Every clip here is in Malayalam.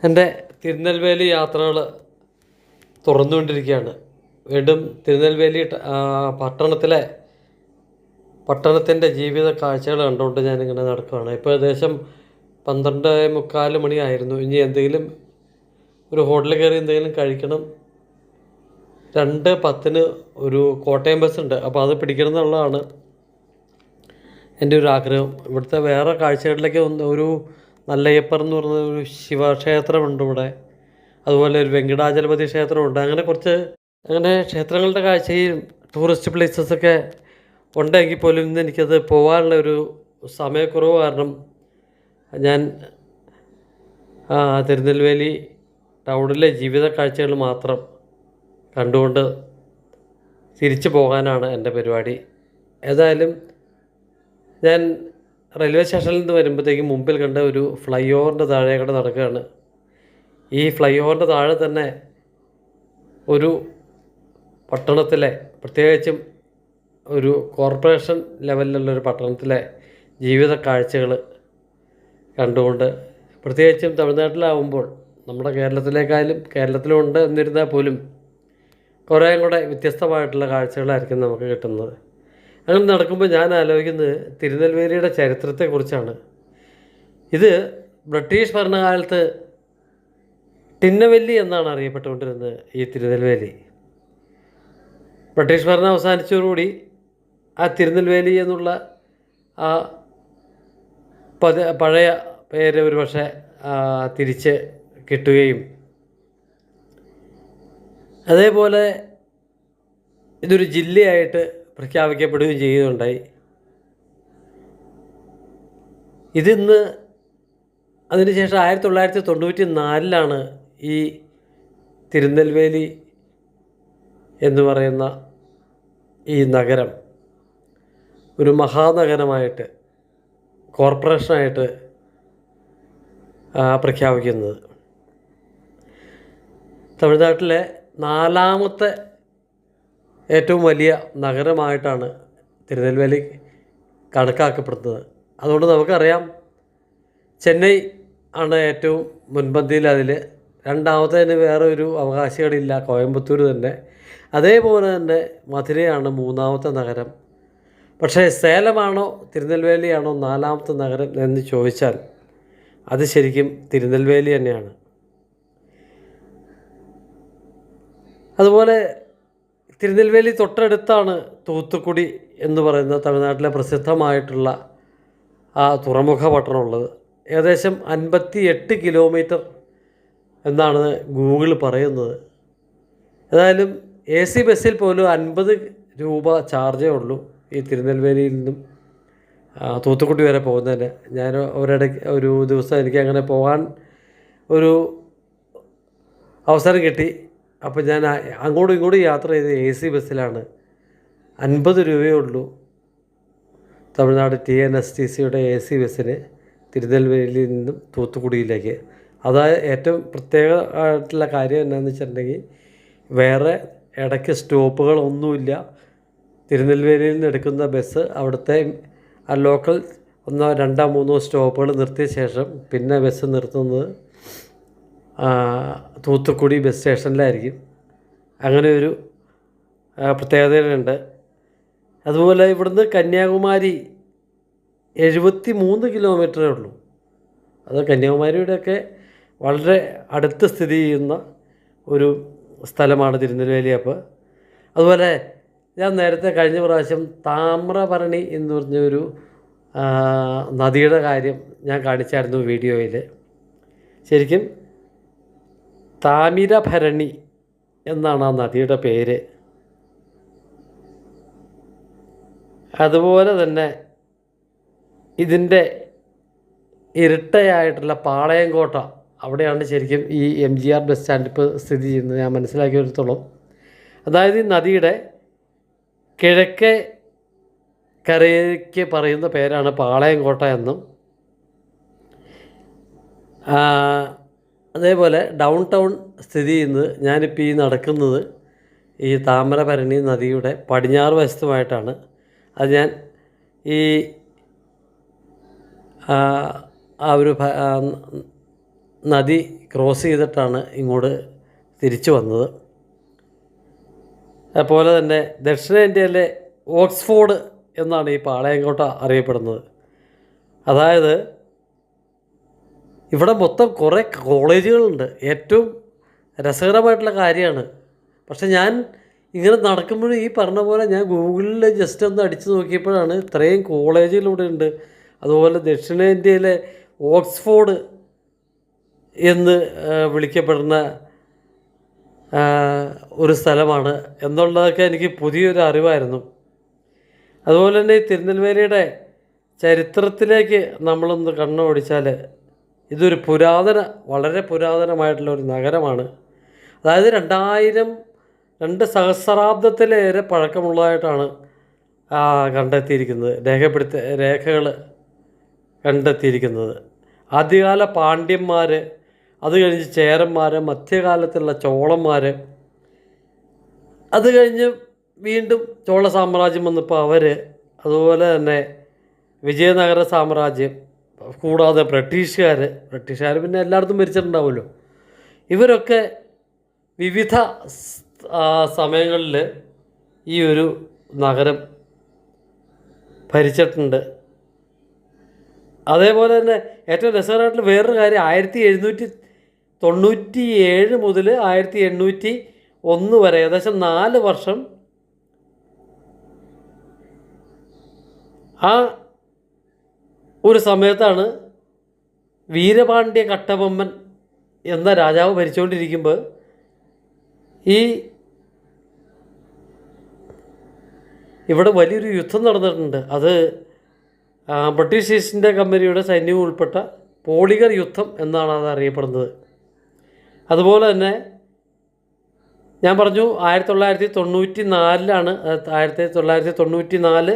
എൻ്റെ തിരുനെൽവേലി യാത്രകൾ തുറന്നുകൊണ്ടിരിക്കുകയാണ്. വീണ്ടും തിരുനെൽവേലി പട്ടണത്തിൻ്റെ ജീവിത കാഴ്ചകൾ കണ്ടുകൊണ്ട് ഞാനിങ്ങനെ നടക്കുകയാണ്. ഇപ്പോൾ ഏകദേശം 12:45 മണിയായിരുന്നു. ഇനി എന്തെങ്കിലും ഒരു ഹോട്ടലിൽ കയറി എന്തെങ്കിലും കഴിക്കണം. 2:10 ഒരു കോട്ടയം ബസ്സുണ്ട്, അപ്പോൾ അത് പിടിക്കണം എന്നുള്ളതാണ് എൻ്റെ ഒരു ആഗ്രഹം. ഇവിടുത്തെ വേറെ കാഴ്ചകളിലേക്ക് ഒരു നല്ലയ്യപ്പർ എന്ന് പറയുന്ന ഒരു ശിവക്ഷേത്രമുണ്ട് ഇവിടെ. അതുപോലെ ഒരു വെങ്കടാചലപതി ക്ഷേത്രമുണ്ട്. അങ്ങനെ ക്ഷേത്രങ്ങളുടെ കാഴ്ചയും ടൂറിസ്റ്റ് പ്ലേസസൊക്കെ ഉണ്ടെങ്കിൽ പോലും ഇന്ന് എനിക്കത് പോകാനുള്ള ഒരു സമയക്കുറവ് കാരണം ഞാൻ തിരുനെൽവേലി ടൗണിലെ ജീവിത കാഴ്ചകൾ മാത്രം കണ്ടുകൊണ്ട് തിരിച്ചു പോകാനാണ് എൻ്റെ പരിപാടി. ഏതായാലും ഞാൻ റെയിൽവേ സ്റ്റേഷനിൽ നിന്ന് വരുമ്പോഴത്തേക്കും മുമ്പിൽ കണ്ട ഒരു ഫ്ലൈ ഓവറിൻ്റെ താഴെക്കൂടെ നടക്കുകയാണ്. ഈ ഫ്ലൈ ഓവറിൻ്റെ താഴെ തന്നെ ഒരു പട്ടണത്തിലെ, പ്രത്യേകിച്ചും ഒരു കോർപ്പറേഷൻ ലെവലിലുള്ളൊരു പട്ടണത്തിലെ ജീവിത കാഴ്ചകൾ കണ്ടുകൊണ്ട്, പ്രത്യേകിച്ചും തമിഴ്നാട്ടിലാവുമ്പോൾ നമ്മുടെ കേരളത്തിലുണ്ട് എന്നിരുന്നാൽ പോലും കുറേ കൂടെ വ്യത്യസ്തമായിട്ടുള്ള കാഴ്ചകളായിരിക്കും നമുക്ക് കിട്ടുന്നത്. അങ്ങനെ നടക്കുമ്പോൾ ഞാൻ ആലോചിക്കുന്നത് തിരുനെൽവേലിയുടെ ചരിത്രത്തെക്കുറിച്ചാണ്. ഇത് ബ്രിട്ടീഷ് ഭരണകാലത്ത് ടിന്നവെല്ലി എന്നാണ് അറിയപ്പെട്ടുകൊണ്ടിരുന്നത് ഈ തിരുനെൽവേലി. ബ്രിട്ടീഷ് ഭരണം അവസാനിച്ചതോടുകൂടി ആ തിരുനെൽവേലി എന്നുള്ള ആ പഴയ പേര് ഒരുപക്ഷെ തിരിച്ച് കിട്ടുകയും അതേപോലെ ഇതൊരു ജില്ലയായിട്ട് പ്രഖ്യാപിക്കപ്പെടുകയും ചെയ്യുകയുണ്ടായി. ഇതിന്ന് അതിനുശേഷം 1994 ഈ തിരുനെൽവേലി എന്ന് പറയുന്ന ഈ നഗരം ഒരു മഹാനഗരമായിട്ട്, കോർപ്പറേഷനായിട്ട് പ്രഖ്യാപിക്കുന്നത്. തമിഴ്നാട്ടിലെ 4ാമത്തെ ഏറ്റവും വലിയ നഗരമായിട്ടാണ് തിരുനെൽവേലി കണക്കാക്കപ്പെടുന്നത്. അതുകൊണ്ട് നമുക്കറിയാം ചെന്നൈ ആണ് ഏറ്റവും മുൻപന്തിയിൽ. അതിൽ രണ്ടാമത്തേന് വേറെ ഒരു അവകാശികളില്ല, കോയമ്പത്തൂർ തന്നെ. അതേപോലെ തന്നെ മധുരയാണ് 3ാമത്തെ നഗരം. പക്ഷേ സേലമാണോ തിരുനെൽവേലിയാണോ 4ാമത്തെ നഗരം എന്ന് ചോദിച്ചാൽ അത് ശരിക്കും തിരുനെൽവേലി തന്നെയാണ്. അതുപോലെ തിരുനെൽവേലി തൊട്ടടുത്താണ് തൂത്തുക്കുടി എന്ന് പറയുന്ന തമിഴ്നാട്ടിലെ പ്രസിദ്ധമായിട്ടുള്ള ആ തുറമുഖ പട്ടണമുള്ളത്. ഏകദേശം 58 കിലോമീറ്റർ എന്നാണ് ഗൂഗിൾ പറയുന്നത്. ഏതായാലും AC ബസ്സിൽ പോലും 50 രൂപ ചാർജേ ഉള്ളൂ ഈ തിരുനെൽവേലിയിൽ നിന്നും തൂത്തുക്കുടി വരെ പോകുന്നതിന്. ഞാൻ ഒരു ദിവസം എനിക്ക് അങ്ങനെ പോകാൻ ഒരു അവസരം കിട്ടി. അപ്പോൾ ഞാൻ അങ്ങോട്ടും ഇങ്ങോട്ടും യാത്ര ചെയ്ത് AC ബസ്സിലാണ്. 50 രൂപയേ ഉള്ളൂ തമിഴ്നാട് TNSTCയുടെ AC ബസ്സിന് തിരുനെൽവേലിയിൽ നിന്നും തൂത്തുക്കുടിയിലേക്ക്. അതായത് ഏറ്റവും പ്രത്യേകമായിട്ടുള്ള കാര്യം എന്താണെന്ന് വെച്ചിട്ടുണ്ടെങ്കിൽ വേറെ ഇടയ്ക്ക് സ്റ്റോപ്പുകളൊന്നുമില്ല. തിരുനെൽവേലിയിൽ നിന്ന് എടുക്കുന്ന ബസ് അവിടുത്തെ ആ ലോക്കൽ 1, 2, 3 സ്റ്റോപ്പുകൾ നിർത്തിയ ശേഷം പിന്നെ ബസ് നിർത്തുന്നത് തൂത്തുക്കുടി ബസ് സ്റ്റേഷനിലായിരിക്കും. അങ്ങനെ ഒരു പ്രത്യേകതയുണ്ട്. അതുപോലെ ഇവിടുന്ന് കന്യാകുമാരി 73 കിലോമീറ്ററേ ഉള്ളൂ. അത് കന്യാകുമാരിയുടെയൊക്കെ വളരെ അടുത്ത് സ്ഥിതി ചെയ്യുന്ന ഒരു സ്ഥലമാണ് തിരുനെൽവേലി. അപ്പോൾ അതുപോലെ ഞാൻ നേരത്തെ കഴിഞ്ഞ പ്രാവശ്യം താമ്രപരണി എന്ന് പറഞ്ഞൊരു നദിയുടെ കാര്യം ഞാൻ കാണിച്ചായിരുന്നു വീഡിയോയിൽ. ശരിക്കും താമിരഭരണി എന്നാണ് ആ നദിയുടെ പേര്. അതുപോലെ തന്നെ ഇതിൻ്റെ ഇരട്ടയായിട്ടുള്ള പാളയംകോട്ട, അവിടെയാണ് ശരിക്കും ഈ MGR ബസ് സ്റ്റാൻഡ് ഇപ്പോൾ സ്ഥിതി ചെയ്യുന്നത്, ഞാൻ മനസ്സിലാക്കിയെടുത്തോളം. അതായത് ഈ നദിയുടെ കിഴക്കേ കരയ്ക്ക് പറയുന്ന പേരാണ് പാളയംകോട്ട എന്നും. അതേപോലെ ഡൗൺ ടൗൺ സ്ഥിതി ചെയ്യുന്നത്, ഞാനിപ്പോൾ ഈ നടക്കുന്നത് ഈ താമ്രപരണി നദിയുടെ പടിഞ്ഞാറ് വശത്തുമായിട്ടാണ്. അത് ഞാൻ ഈ ആ ഒരു നദി ക്രോസ് ചെയ്തിട്ടാണ് ഇങ്ങോട്ട് തിരിച്ചു വന്നത്. അതുപോലെ തന്നെ ദക്ഷിണേന്ത്യയിലെ ഓക്സ്ഫോർഡ് എന്നാണ് ഈ പാളയംകോട്ട അറിയപ്പെടുന്നത്. അതായത് ഇവിടെ മൊത്തം കുറേ കോളേജുകളുണ്ട്. ഏറ്റവും രസകരമായിട്ടുള്ള കാര്യമാണ്. പക്ഷെ ഞാൻ ഇങ്ങനെ നടക്കുമ്പോഴും ഈ പറഞ്ഞ പോലെ ഞാൻ ഗൂഗിളിൽ ജസ്റ്റ് ഒന്ന് അടിച്ചു നോക്കിയപ്പോഴാണ് ഇത്രയും കോളേജുകളിവിടെ ഉണ്ട്. അതുപോലെ ദക്ഷിണേന്ത്യയിലെ ഓക്സ്ഫോർഡ് എന്ന് വിളിക്കപ്പെടുന്ന ഒരു സ്ഥലമാണ് എന്നുള്ളതൊക്കെ എനിക്ക് പുതിയൊരു അറിവായിരുന്നു. അതുപോലെ തന്നെ ഈ തിരുനെൽവേലിയുടെ ചരിത്രത്തിലേക്ക് നമ്മളൊന്ന് കണ്ണോടിച്ചാൽ ഇതൊരു വളരെ പുരാതനമായിട്ടുള്ള ഒരു നഗരമാണ്. അതായത് 2 സഹസ്രാബ്ദത്തിലേറെ പഴക്കമുള്ളതായിട്ടാണ് കണ്ടെത്തിയിരിക്കുന്നത്, രേഖകൾ കണ്ടെത്തിയിരിക്കുന്നത്. ആദ്യകാല പാണ്ഡ്യന്മാർ, അത് കഴിഞ്ഞ് ചേരന്മാർ, മധ്യകാലത്തുള്ള ചോളന്മാർ, അത് കഴിഞ്ഞ് വീണ്ടും ചോള സാമ്രാജ്യം വന്നപ്പോൾ അവർ, അതുപോലെ തന്നെ വിജയനഗര സാമ്രാജ്യം, കൂടാതെ ബ്രിട്ടീഷുകാർ പിന്നെ എല്ലായിടത്തും ഭരിച്ചിട്ടുണ്ടാവുമല്ലോ. ഇവരൊക്കെ വിവിധ സമയങ്ങളിൽ ഈ ഒരു നഗരം ഭരിച്ചിട്ടുണ്ട്. അതേപോലെ തന്നെ ഏറ്റവും രസകരമായിട്ടുള്ള വേറൊരു കാര്യം, 1797 മുതൽ 1801 വരെ ഏകദേശം 4 വർഷം ആ ഒരു സമയത്താണ് വീരപാണ്ഡ്യ കട്ടബൊമ്മൻ എന്ന രാജാവ് ഭരിച്ചുകൊണ്ടിരിക്കുമ്പോൾ ഇവിടെ വലിയൊരു യുദ്ധം നടന്നിട്ടുണ്ട്. അത് ബ്രിട്ടീഷ് ഈസ്റ്റ് ഇന്ത്യ കമ്പനിയുടെ സൈന്യവും ഉൾപ്പെട്ട പോളിഗർ യുദ്ധം എന്നാണ് അത് അറിയപ്പെടുന്നത്. അതുപോലെ തന്നെ ഞാൻ പറഞ്ഞു 1994 1994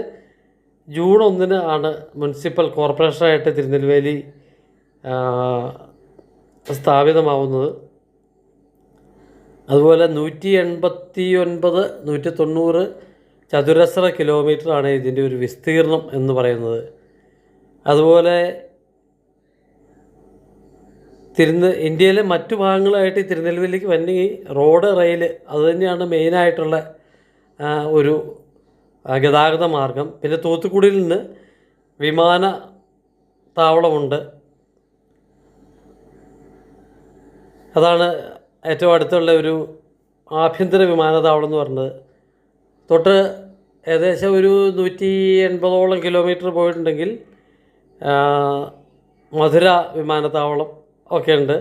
ജൂൺ 1 ആണ് മുനിസിപ്പൽ കോർപ്പറേഷനായിട്ട് തിരുനെൽവേലി സ്ഥാപിതമാവുന്നത്. അതുപോലെ 189 190 ചതുരശ്ര കിലോമീറ്ററാണ് ഇതിൻ്റെ ഒരു വിസ്തീർണം എന്ന് പറയുന്നത്. അതുപോലെ ഇന്ത്യയിലെ മറ്റു ഭാഗങ്ങളായിട്ട് തിരുനെൽവേലിക്ക് വന്നെങ്കിൽ റോഡ്, റെയിൽ അതുതന്നെയാണ് മെയിനായിട്ടുള്ള ഒരു ഗതാഗത മാർഗം. പിന്നെ തൂത്തുക്കുടിയിൽ നിന്ന് വിമാനത്താവളമുണ്ട്. അതാണ് ഏറ്റവും അടുത്തുള്ള ഒരു ആഭ്യന്തര വിമാനത്താവളം എന്ന് പറഞ്ഞത്. തൊട്ട് ഏകദേശം ഒരു 180ഓളം കിലോമീറ്റർ പോയിട്ടുണ്ടെങ്കിൽ മധുര വിമാനത്താവളം ഒക്കെ ഉണ്ട്.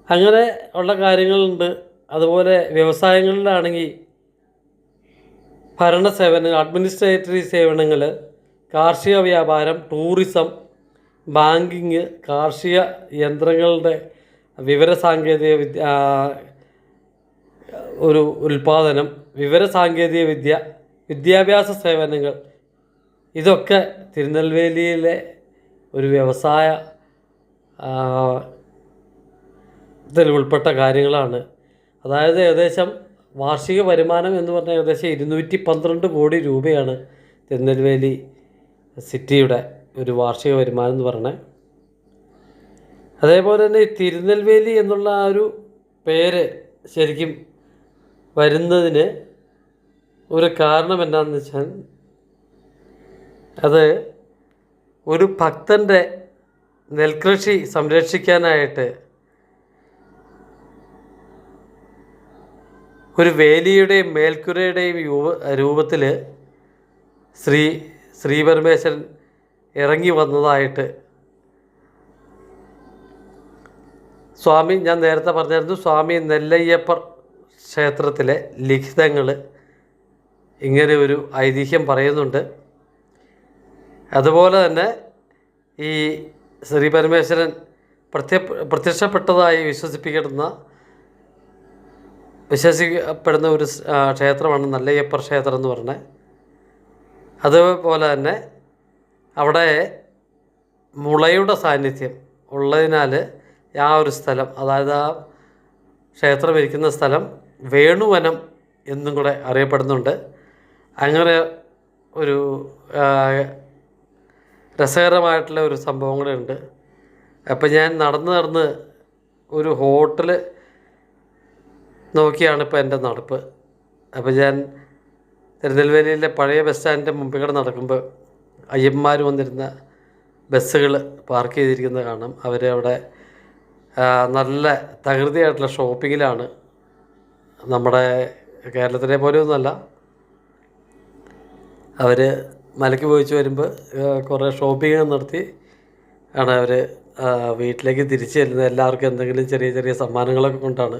അങ്ങനെ ഉള്ള കാര്യങ്ങളുണ്ട്. അതുപോലെ വ്യവസായങ്ങളിലാണെങ്കിൽ ഭരണ സേവനങ്ങൾ, അഡ്മിനിസ്ട്രേറ്ററി സേവനങ്ങൾ, കാർഷിക വ്യാപാരം, ടൂറിസം, ബാങ്കിങ്, കാർഷിക യന്ത്രങ്ങളുടെ വിവരസാങ്കേതിക വിദ്യ, ഒരു ഉൽപ്പാദനം, വിവരസാങ്കേതിക വിദ്യ, വിദ്യാഭ്യാസ സേവനങ്ങൾ, ഇതൊക്കെ തിരുനെൽവേലിയിലെ ഒരു വ്യവസായ ഇതിൽ ഉൾപ്പെട്ട കാര്യങ്ങളാണ്. അതായത് ഏകദേശം വാർഷിക വരുമാനം എന്ന് പറഞ്ഞാൽ ഏകദേശം 212 കോടി രൂപയാണ് തിരുനെൽവേലി സിറ്റിയുടെ ഒരു വാർഷിക വരുമാനം എന്ന് പറഞ്ഞത്. അതേപോലെ തന്നെ ഈ തിരുനെൽവേലി എന്നുള്ള ആ ഒരു പേര് ശരിക്കും വരുന്നതിന് ഒരു കാരണം എന്താണെന്ന് വെച്ചാൽ, അത് ഒരു ഭക്തൻ്റെ നെൽകൃഷി സംരക്ഷിക്കാനായിട്ട് ഒരു വേലിയുടെയും മേൽക്കുരയുടെയും രൂപത്തിൽ ശ്രീപരമേശ്വരൻ ഇറങ്ങി വന്നതായിട്ട് സ്വാമി, ഞാൻ നേരത്തെ പറഞ്ഞിരുന്നു, സ്വാമി നെല്ലയ്യപ്പർ ക്ഷേത്രത്തിലെ ലിഖിതങ്ങൾ ഇങ്ങനെ ഒരു ഐതിഹ്യം പറയുന്നുണ്ട്. അതുപോലെ തന്നെ ഈ ശ്രീ പരമേശ്വരൻ പ്രത്യക്ഷപ്പെട്ടതായി വിശ്വസിക്കപ്പെടുന്ന ഒരു ക്ഷേത്രമാണ് നെല്ലയ്യപ്പർ ക്ഷേത്രം എന്ന് പറഞ്ഞത്. അതുപോലെ തന്നെ അവിടെ മുളയുടെ സാന്നിധ്യം ഉള്ളതിനാൽ ആ ഒരു സ്ഥലം, അതായത് ആ ക്ഷേത്രം ഇരിക്കുന്ന സ്ഥലം വേണുവനം എന്നും കൂടെ അറിയപ്പെടുന്നുണ്ട്. അങ്ങനെ ഒരു രസകരമായിട്ടുള്ള ഒരു സംഭവം കൂടെ ഉണ്ട്. അപ്പം ഞാൻ നടന്ന് ഒരു ഹോട്ടൽ നോക്കിയാണ് ഇപ്പോൾ എൻ്റെ നടപ്പ്. അപ്പോൾ ഞാൻ തിരുനെൽവേലിയിലെ പഴയ ബസ് സ്റ്റാൻഡിൻ്റെ മുമ്പിൽ കൂടെ നടക്കുമ്പോൾ അയ്യന്മാർ വന്നിരുന്ന ബസ്സുകൾ പാർക്ക് ചെയ്തിരിക്കുന്നത് കാണാം. അവർ അവിടെ നല്ല തകൃതിയായിട്ടുള്ള ഷോപ്പിങ്ങിലാണ്. നമ്മുടെ കേരളത്തിലെ പോലെയൊന്നുമല്ല. അവർ മലയ്ക്ക് പോയിച്ച് വരുമ്പോൾ കുറേ ഷോപ്പിംഗ് നടത്തി ആണ് അവർ വീട്ടിലേക്ക് തിരിച്ചു ചെല്ലുന്നത്. എല്ലാവർക്കും എന്തെങ്കിലും ചെറിയ ചെറിയ സമ്മാനങ്ങളൊക്കെ കൊണ്ടാണ്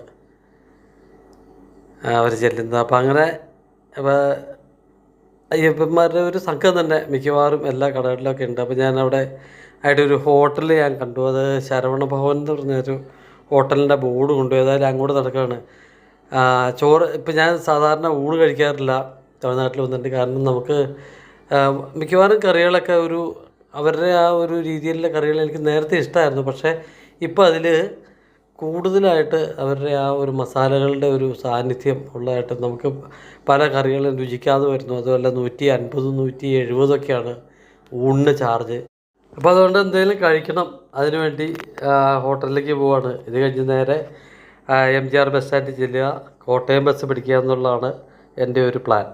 അവർ ചെല്ലുന്നത്. അപ്പോൾ അങ്ങനെ അയ്യപ്പന്മാരുടെ ഒരു സംഘം തന്നെ മിക്കവാറും എല്ലാ കടകളിലൊക്കെ ഉണ്ട്. അപ്പോൾ ഞാൻ അവിടെ ആയിട്ടൊരു ഹോട്ടൽ ഞാൻ കണ്ടു. അത് ശരവണ ഭവൻ എന്ന് പറഞ്ഞൊരു ഹോട്ടലിൻ്റെ ബോർഡ് കൊണ്ടു. ഏതായാലും അങ്ങോട്ട് നടക്കുകയാണ്. ചോറ് ഇപ്പം ഞാൻ സാധാരണ ഊണ് കഴിക്കാറില്ല തമിഴ്നാട്ടിൽ വന്നിട്ട്. കാരണം നമുക്ക് മിക്കവാറും കറികളൊക്കെ അവരുടെ ആ ഒരു രീതിയിലുള്ള കറികൾ എനിക്ക് നേരത്തെ ഇഷ്ടമായിരുന്നു. പക്ഷേ ഇപ്പോൾ അതിൽ കൂടുതലായിട്ട് അവരുടെ ആ ഒരു മസാലകളുടെ ഒരു സാന്നിധ്യം ഉള്ളതായിട്ട് നമുക്ക് പല കറികളും രുചിക്കാതെ വരുന്നു. അതുപോലെ 150 170 ഊണിന് ചാർജ്. അപ്പോൾ അതുകൊണ്ട് എന്തെങ്കിലും കഴിക്കണം. അതിനുവേണ്ടി ഹോട്ടലിലേക്ക് പോവാണ്. ഇത് കഴിഞ്ഞ് നേരെ MGR ബസ് സ്റ്റാൻഡിൽ ചെല്ലുക, കോട്ടയം ബസ് പിടിക്കുക എന്നുള്ളതാണ് എൻ്റെ ഒരു പ്ലാൻ.